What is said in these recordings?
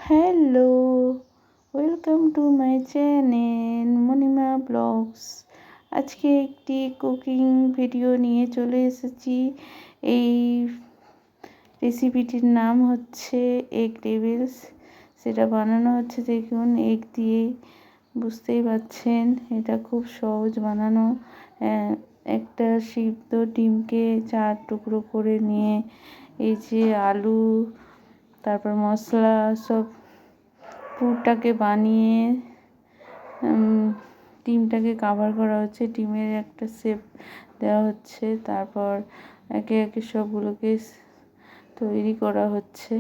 Hello, welcome to my channel Manima blogs. আজকে একটি cooking video নিয়ে চলে এসেছি। এই রেসিপিটির নাম হচ্ছে এগ টেবিলস। সেটা বানানো হচ্ছে দেখুন এগ দিয়ে, বুঝতেই পাচ্ছেন এটা খুব সহজ বানানো। একটা সিদ্ধ ডিমকে 4 টুকরো করে নিয়ে এই যে আলু, তারপর মশলা সব পুরটাকে বানিয়ে ডিমটাকে কাভার করা হচ্ছে, ডিমের একটা শেপ দেওয়া হচ্ছে। তারপর একে একে সবগুলোকে তৈরি করা হচ্ছে।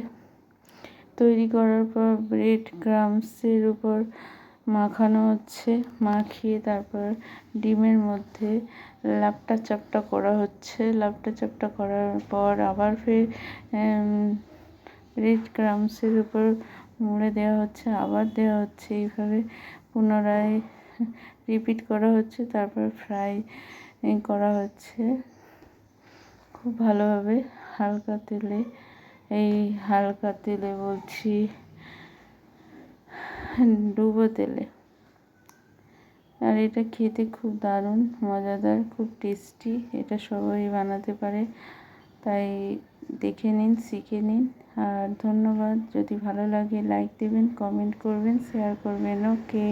তৈরি করার পর ব্রেড ক্রাম্বসের উপর মাখানো হচ্ছে, মাখিয়ে তারপর ডিমের মধ্যে ল্যাপটা চ্যাপটা করা হচ্ছে। ল্যাপটা চ্যাপটা করার পর আবার ফের ব্রেড ক্রাম্বসের উপর মুড়ে দেওয়া হচ্ছে, আবার দেওয়া হচ্ছে, এইভাবে পুনরায় রিপিট করা হচ্ছে। তারপর ফ্রাই করা হচ্ছে খুব ভালোভাবে হালকা তেলে। হালকা তেলে বলছি, ডুবো তেলে। আর এটা খেতে খুব দারুণ মজাদার, খুব টেস্টি। এটা সবাই বানাতে পারে, তাই দেখে নিন, শিখে নিন। আর ধন্যবাদ। যদি ভালো লাগে লাইক দেবেন, কমেন্ট করবেন, শেয়ার করবেন। ওকে।